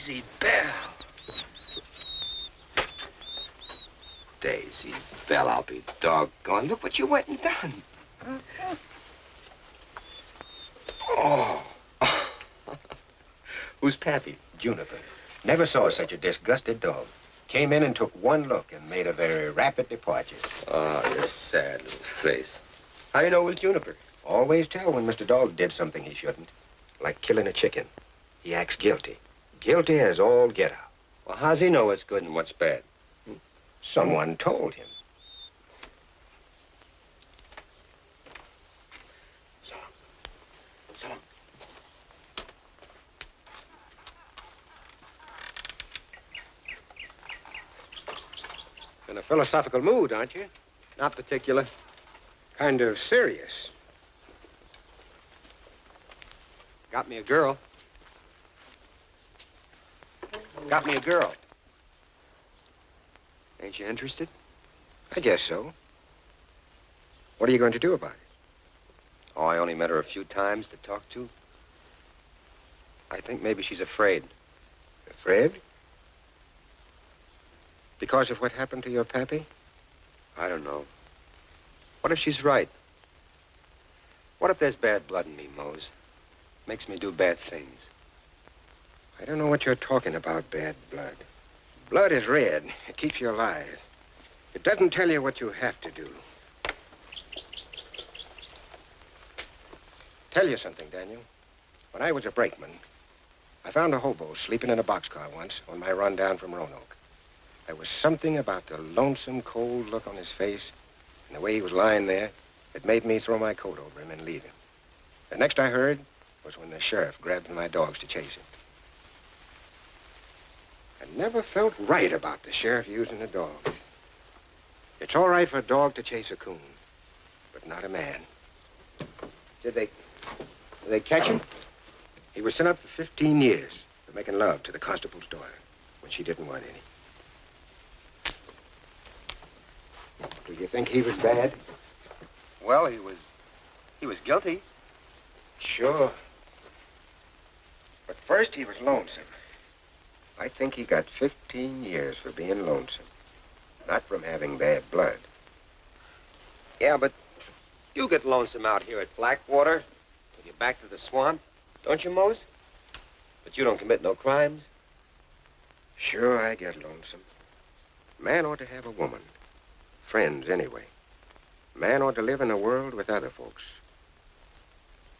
Daisy Bell. Daisy Bell, I'll be doggone. Look what you went and done. Oh. Who's Pappy? Juniper. Never saw such a disgusted dog. Came in and took one look and made a very rapid departure. Oh, your sad little face. How you know it was Juniper? Always tell when Mr. Dog did something he shouldn't. Like killing a chicken. He acts guilty. Guilty as all get out. Well, how's he know what's good and what's bad? Someone told him. So long. So long. In a philosophical mood, aren't you? Not particular. Kind of serious. Got me a girl. Got me a girl. Ain't you interested? I guess so. What are you going to do about it? Oh, I only met her a few times to talk to. I think maybe she's afraid. Afraid? Because of what happened to your pappy? I don't know. What if she's right? What if there's bad blood in me, Mose? Makes me do bad things. I don't know what you're talking about, bad blood. Blood is red. It keeps you alive. It doesn't tell you what you have to do. Tell you something, Daniel. When I was a brakeman, I found a hobo sleeping in a boxcar once on my run down from Roanoke. There was something about the lonesome, cold look on his face and the way he was lying there that made me throw my coat over him and leave him. The next I heard was when the sheriff grabbed my dogs to chase him. I never felt right about the sheriff using a dog. It's all right for a dog to chase a coon, but not a man. Did they catch him? He was sent up for 15 years for making love to the constable's daughter when she didn't want any. Do you think he was bad? Well, he was guilty. Sure. But first he was lonesome. I think he got 15 years for being lonesome, not from having bad blood. Yeah, but you get lonesome out here at Blackwater when you're back to the swamp, don't you, Mose? But you don't commit no crimes. Sure, I get lonesome. Man ought to have a woman. Friends, anyway. Man ought to live in a world with other folks.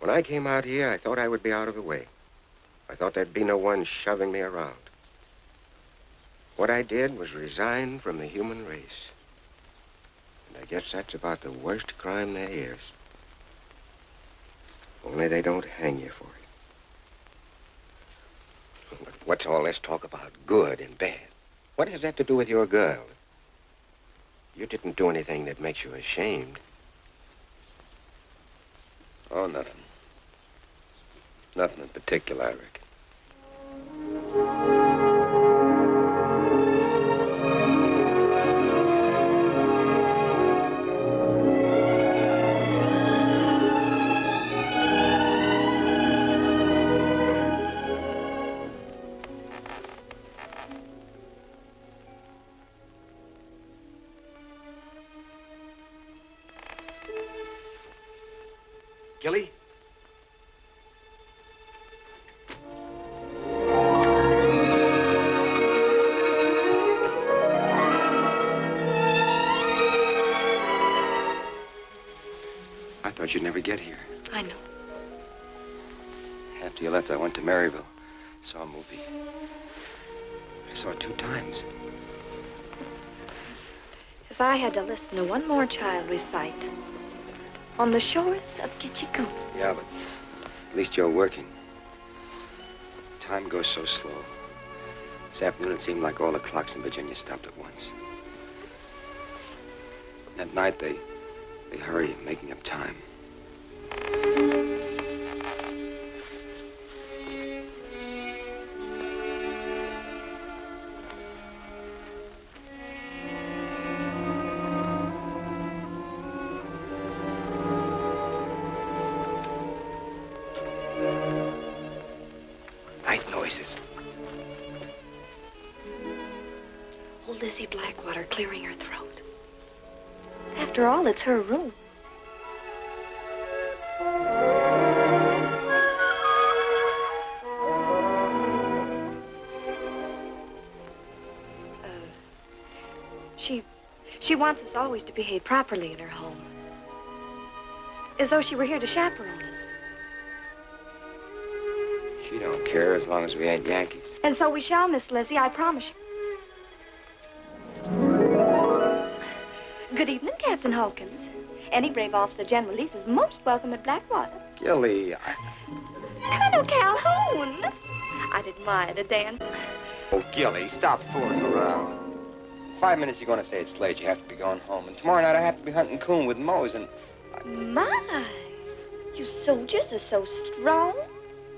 When I came out here, I thought I would be out of the way. I thought there'd be no one shoving me around. What I did was resign from the human race. And I guess that's about the worst crime there is. Only they don't hang you for it. But what's all this talk about good and bad? What has that to do with your girl? You didn't do anything that makes you ashamed. Oh, nothing. Nothing in particular, I reckon. Gilly? I thought you'd never get here. I know. After you left, I went to Maryville. Saw a movie. I saw it 2 times. If I had to listen to one more child recite, on the shores of Kitchikoo. Yeah, but at least you're working. Time goes so slow. This afternoon, it seemed like all the clocks in Virginia stopped at once. At night, they hurry, making up time. Night noises. Lizzie Blackwater clearing her throat. After all, it's her room. She wants us always to behave properly in her home. As though she were here to chaperone us. She don't care as long as we ain't Yankees. And so we shall, Miss Lizzie, I promise you. Good evening, Captain Hawkins. Any brave officer General Lease is most welcome at Blackwater. Gilly, Colonel Calhoun! I'd admire to dance. Oh, Gilly, stop fooling around. In 5 minutes, you're going to say it's late. You have to be going home. And tomorrow night, I have to be hunting coon with Mose and... My, you soldiers are so strong.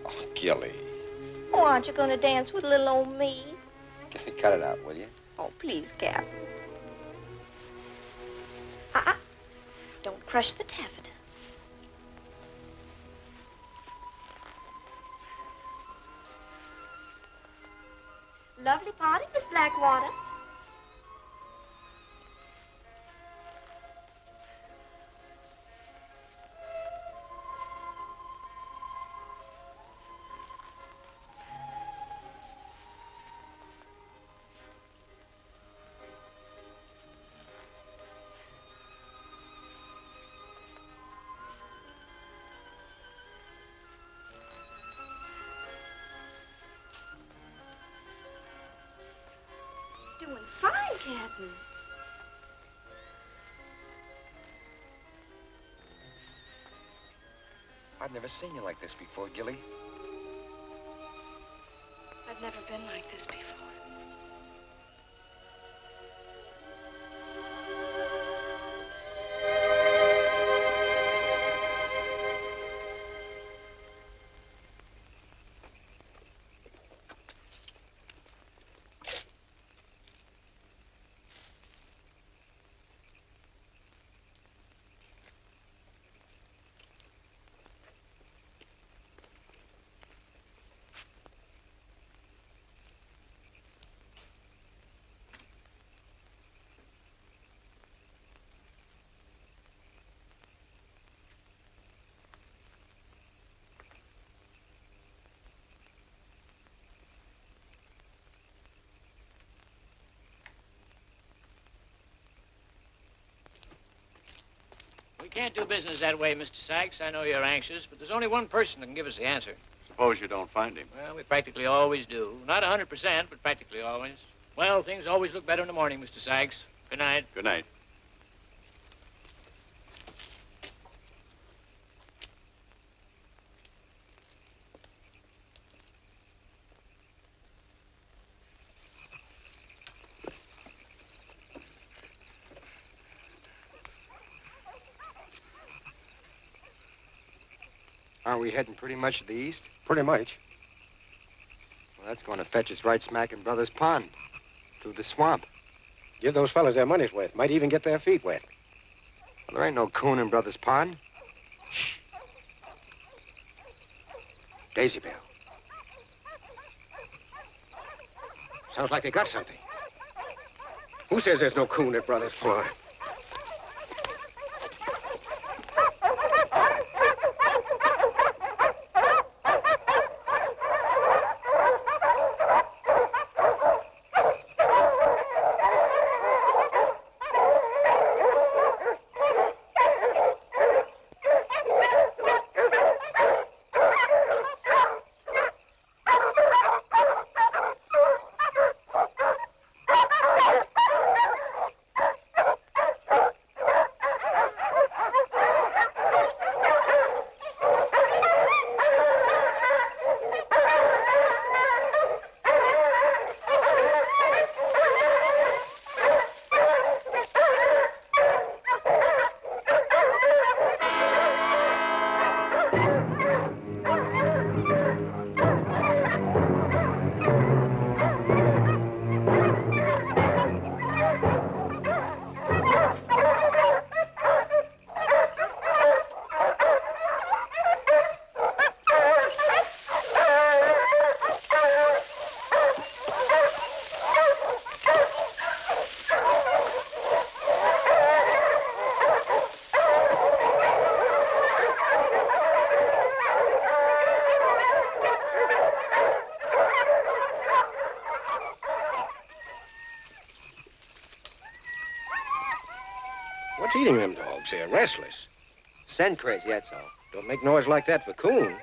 Oh, Gilly. Oh, aren't you going to dance with little old me? Cut it out, will you? Oh, please, Cap. Don't crush the taffeta. Lovely party, Miss Blackwater. Doing fine, Captain. I've never seen you like this before, Gilly. I've never been like this before. We can't do business that way, Mr. Sykes. I know you're anxious, but there's only one person that can give us the answer. Suppose you don't find him. Well, we practically always do. Not 100%, but practically always. Well, things always look better in the morning, Mr. Sykes. Good night. Good night. Aren't we heading pretty much to the east? Pretty much. Well, that's going to fetch us right smack in Brothers Pond. Through the swamp. Give those fellas their money's worth. Might even get their feet wet. Well, there ain't no coon in Brothers Pond. Shh. Daisy Bell. Sounds like they got something. Who says there's no coon at Brothers Pond? What's eating them dogs? They're restless. Scent crazy, that's all. Don't make noise like that for Coon.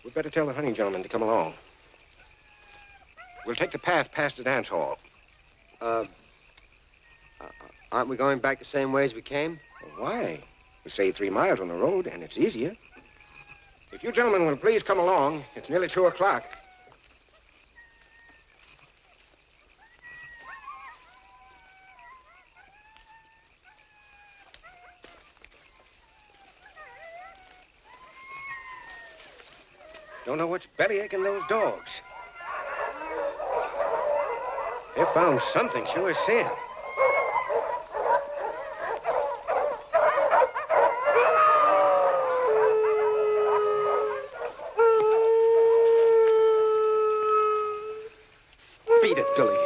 We'd better tell the hunting gentleman to come along. We'll take the path past the dance hall. Aren't we going back the same way as we came? Well, why? We save 3 miles on the road, and it's easier. If you gentlemen will please come along, it's nearly 2 o'clock. Don't know what's bellyaching those dogs. They found something, sure as sin. Beat it, Billy.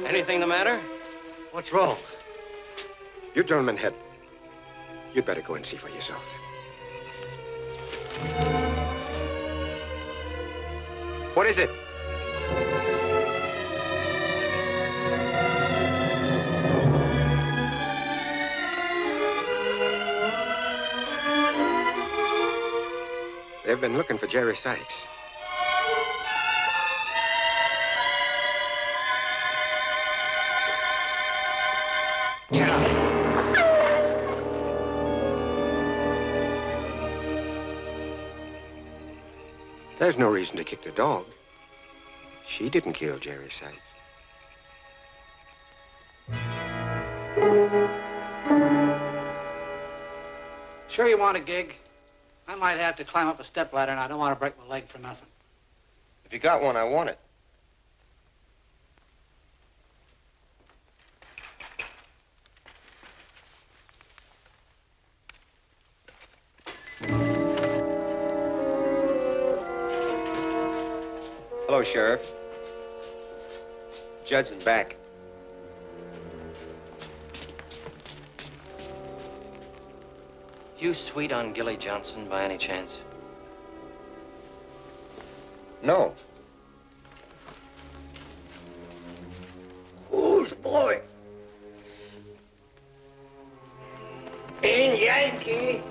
Anything the matter? What's wrong? You gentlemen head. You'd better go and see for yourself. What is it? They've been looking for Jerry Sykes. Get up. There's no reason to kick the dog. She didn't kill Jerry Sykes. Sure you want a gig? I might have to climb up a stepladder, and I don't want to break my leg for nothing. If you got one, I want it. Hello, Sheriff. Judson back. You sweet on Gilly Johnson by any chance? No. Who's blowing? In Yankee.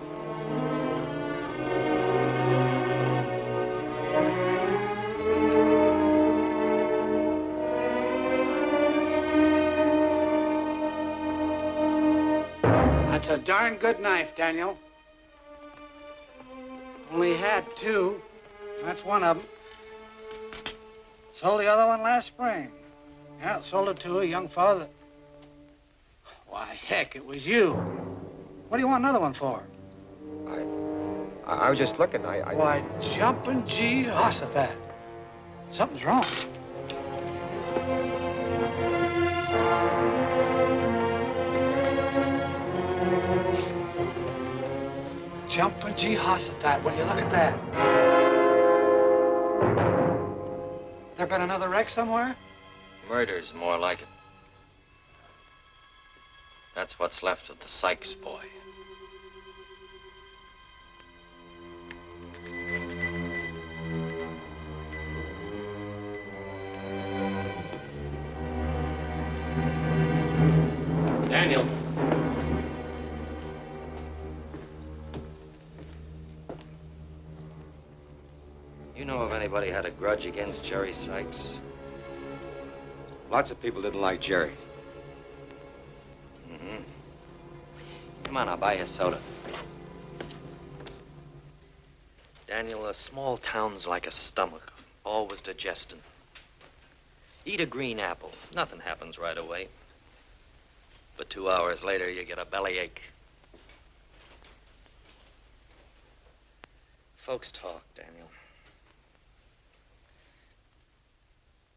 That's a darn good knife, Daniel. Only had 2. That's one of them. Sold the other one last spring. Yeah, sold it to a young fellow that... Why, heck, it was you. What do you want another one for? I was just looking. Why, jumping Jehoshaphat. Something's wrong. Jumping Jehoshaphat, will you look at that? There been another wreck somewhere? Murder's more like it. That's what's left of the Sykes boy. Daniel. You know if anybody had a grudge against Jerry Sykes? Lots of people didn't like Jerry. Mm-hmm. Come on, I'll buy you a soda. Daniel, a small town's like a stomach, always digesting. Eat a green apple. Nothing happens right away. But 2 hours later, you get a bellyache. Folks talk, Daniel.